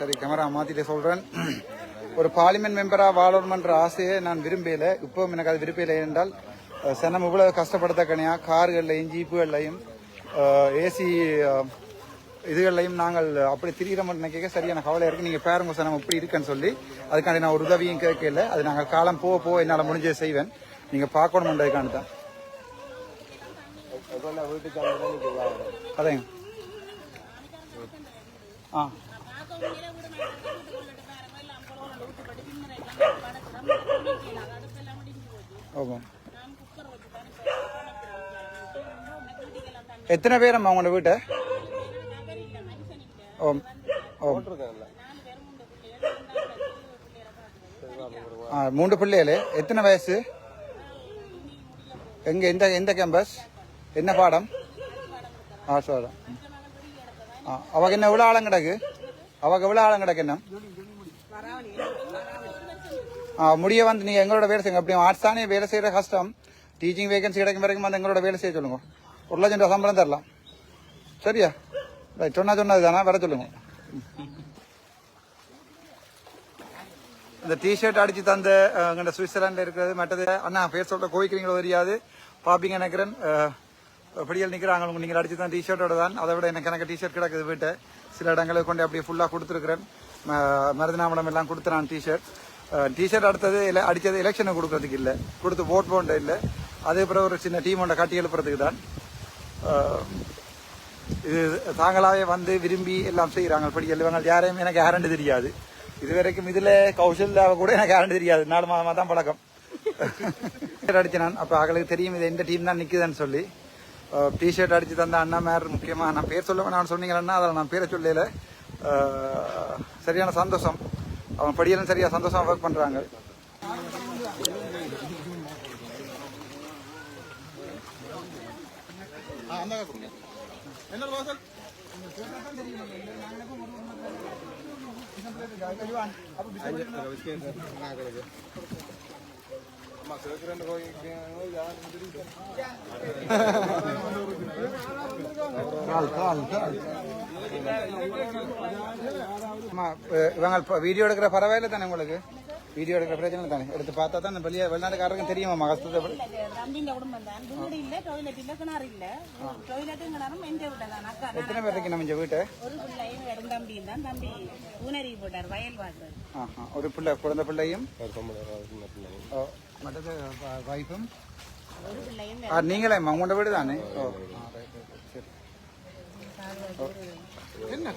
சரி, கேமரா மாத்திட்டு சொல்றேன். ஒரு பார்லிமெண்ட் மெம்பரா வாழணும்ன்ற ஆசையை நான் விரும்பல. இப்பவும் எனக்கு அது விரும்பல. என்றால் சனம் இவ்வளவு கஷ்டப்படுத்தக்கனையா கார்கள்லையும் ஜீப்புகள்லையும் ஏசி இதுகள்லையும் நாங்கள் அப்படி திரிகிறோம் நினைக்க சரியான கவலை இருக்கு. நீங்க பாருங்க சனம் இப்படி இருக்குன்னு சொல்லி அதுக்காண்டி நான் ஒரு உதவியும் கேட்கல. அது நாங்கள் காலம் போக போக என்னால் முடிஞ்சதை செய்வேன். நீங்க பார்க்கணும்ன்றதுக்காண்டி தான். அதேங்க. ஆ எத்தனை பேர் அம்மா உங்களோட வீட்டை? ஓ ஓ 3 பிள்ளைகளே. எத்தனை வயசு? எங்க எந்த எந்த கேம்பஸ் என்ன பாடம்? சார் அவங்க என்ன எவ்வளோ ஆழம் கிடக்கு? அவங்க எவ்வளோ ஆழம் கிடக்கு? என்ன முடிய வந்து நீங்கள் எங்களோட வேலை செய்யுங்க. அப்படியே ஆர்ட்ஸ் தானே வேலை செய்கிற கஷ்டம். டீச்சிங் வேகன்சி கிடைக்கும் வரைக்கும் வந்து எங்களோட வேலை செய்ய சொல்லுங்க. 1 லட்சம் ரூபா சம்பளம் தரலாம். சரியா? சொன்னது தானே வர சொல்லுங்க. இந்த டிஷர்ட் அடிச்சு தந்த எங்கள்ட சுவிட்சர்லாண்டில் இருக்கிறது மற்றது அண்ணா பேர் சொல்கிற கோவிக்கிறீங்களோ தெரியாது. பாப்பிங்க நினைக்கிறேன் படியல் நிற்கிறாங்க. நீங்கள் அடிச்சு தான் டிஷர்ட்டோட தான். அதை விட எனக்கு டிஷர்ட் கிடக்குது வீட்டை. சில இடங்களுக்கு கொண்டு அப்படியே ஃபுல்லாக கொடுத்துருக்குறேன். மருதநாமலம் எல்லாம் கொடுத்துறான் டிஷர்ட் அடுத்தது அடித்தது எலெக்ஷனுக்கு கொடுக்கறதுக்கு இல்லை, கொடுத்து ஓட் போண்ட இல்லை. அதுக்கப்புறம் ஒரு சின்ன டீம் ஒன்றை கட்டி எழுப்புறதுக்கு தான். இது தாங்களாகவே வந்து விரும்பி எல்லாம் செய்கிறாங்க. படியல் இவங்க யாரையும் எனக்கு யாருன்னு தெரியாது. இது வரைக்கும் இதில் கௌசல்யாவை கூட எனக்கு யாருன்னு தெரியாது. 4 மாதமாக தான் பழக்கம். அடிச்சு நான் அப்போ அவங்களுக்கு தெரியும் இது எந்த டீம் தான் நிற்குதுன்னு சொல்லி. டிஷர்ட் அடித்து தந்த அண்ணா மேர் முக்கியமாக நான் பேர் சொல்ல வேணாம்னு சொன்னீங்கன்னா அதில் நான் பேரை சொல்லல. சரியான சந்தோஷம். அவன் படியெல்லாம் சரியா சந்தோஷமா ஒர்க் பண்றாங்க. இவங்க வீடியோ எடுக்கிற பரவாயில்ல தானே? உங்களுக்கு வீடியோ எடுக்கிற பிரச்சனை தானே? எடுத்து பார்த்தா தான் வெளிநாட்டுக்காரருக்கும் தெரியுமா கஷ்டத்தை? எத்தனை பேர் இருக்கு நம்ம வீட்டை? ஒரு பிள்ளை குழந்தை பிள்ளையும் மற்றது வைஃபும் நீங்களே உங்களோட வீடு தானே? ஓ சரி. என்ன